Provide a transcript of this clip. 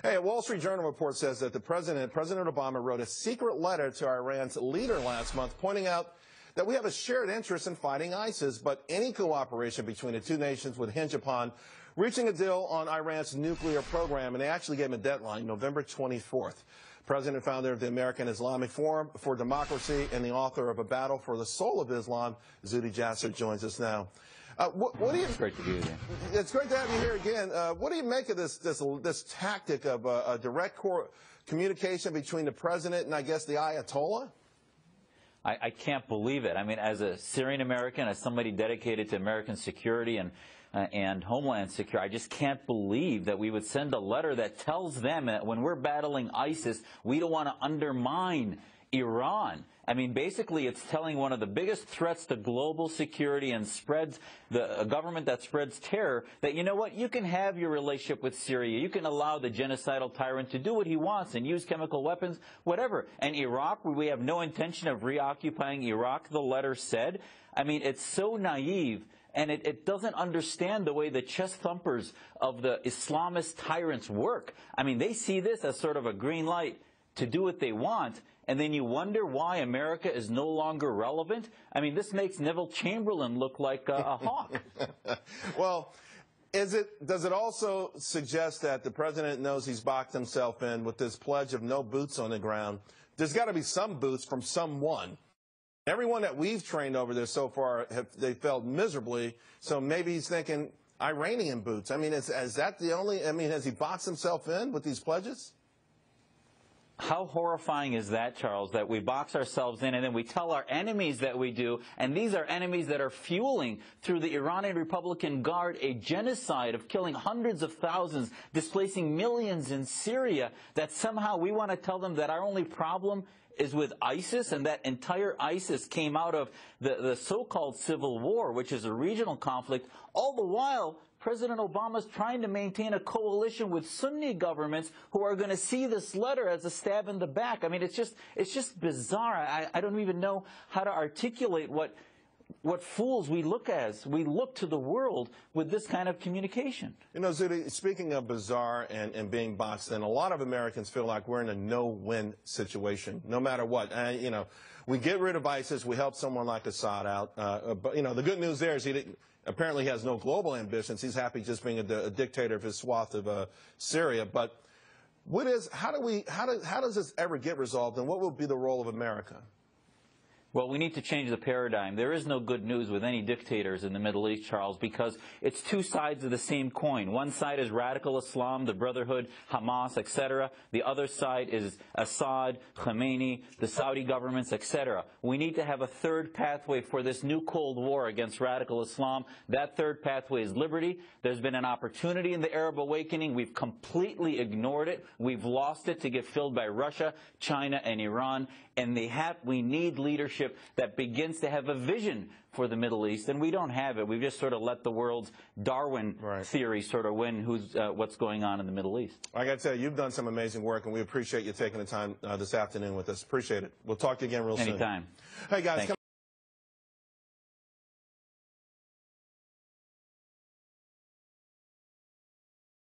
Hey, a Wall Street Journal report says that President Obama wrote a secret letter to Iran's leader last month, pointing out that we have a shared interest in fighting ISIS, but any cooperation between the two nations would hinge upon reaching a deal on Iran's nuclear program, and they actually gave him a deadline, November 24th. President, founder of the American Islamic Forum for Democracy and the author of A Battle for the Soul of Islam, Zuhdi Jasser, joins us now. What do you? It's great to be with you. It's great to have you here again. What do you make of this tactic of a direct communication between the president and, I guess, the Ayatollah? I can't believe it. I mean, as a Syrian American, as somebody dedicated to American security and homeland security, I just can't believe that we would send a letter that tells them that when we're battling ISIS, we don't want to undermine Iran. I mean, basically, it's telling one of the biggest threats to global security and a government that spreads terror that, you know what, you can have your relationship with Syria. You can allow the genocidal tyrant to do what he wants and use chemical weapons, whatever. And Iraq, we have no intention of reoccupying Iraq, the letter said. I mean, it's so naive. And it doesn't understand the way the chest thumpers of the Islamist tyrants work. I mean, they see this as sort of a green light to do what they want, and then you wonder why America is no longer relevant. I mean, this makes Neville Chamberlain look like a hawk. Well, does it also suggest that the president knows he's boxed himself in with this pledge of no boots on the ground? There's got to be some boots from someone. Everyone that we've trained over there so far, they failed miserably, so maybe he's thinking Iranian boots. I mean, is that the only, I mean, has he boxed himself in with these pledges? How horrifying is that, Charles, that we box ourselves in and then we tell our enemies that we do, and these are enemies that are fueling, through the Iranian Republican Guard, a genocide of killing hundreds of thousands, displacing millions in Syria, that somehow we want to tell them that our only problem is with ISIS, and that entire ISIS came out of the so-called civil war, which is a regional conflict. All the while, President Obama's trying to maintain a coalition with Sunni governments who are going to see this letter as a stab in the back. I mean, it's just bizarre. I don't even know how to articulate what fools we look as. We look to the world with this kind of communication. You know, Zuhdi, speaking of bizarre and being boxed in, a lot of Americans feel like we're in a no-win situation, no matter what. You know, we get rid of ISIS, we help someone like Assad out. But, you know, the good news there is apparently he has no global ambitions. He's happy just being a dictator of his swath of Syria. But how does this ever get resolved, and what will be the role of America? Well, we need to change the paradigm. There is no good news with any dictators in the Middle East, Charles, because it's two sides of the same coin. One side is radical Islam, the Brotherhood, Hamas, etc. The other side is Assad, Khamenei, the Saudi governments, etc. We need to have a third pathway for this new Cold War against radical Islam. That third pathway is liberty. There's been an opportunity in the Arab awakening. We've completely ignored it. We've lost it to get filled by Russia, China, and Iran. And we need leadership that begins to have a vision for the Middle East, and we don't have it. We've just sort of let the world's Darwin theory sort of win what's going on in the Middle East. I got to tell you, you've done some amazing work, and we appreciate you taking the time this afternoon with us. Appreciate it. We'll talk to you again real soon. Anytime. Hey, guys.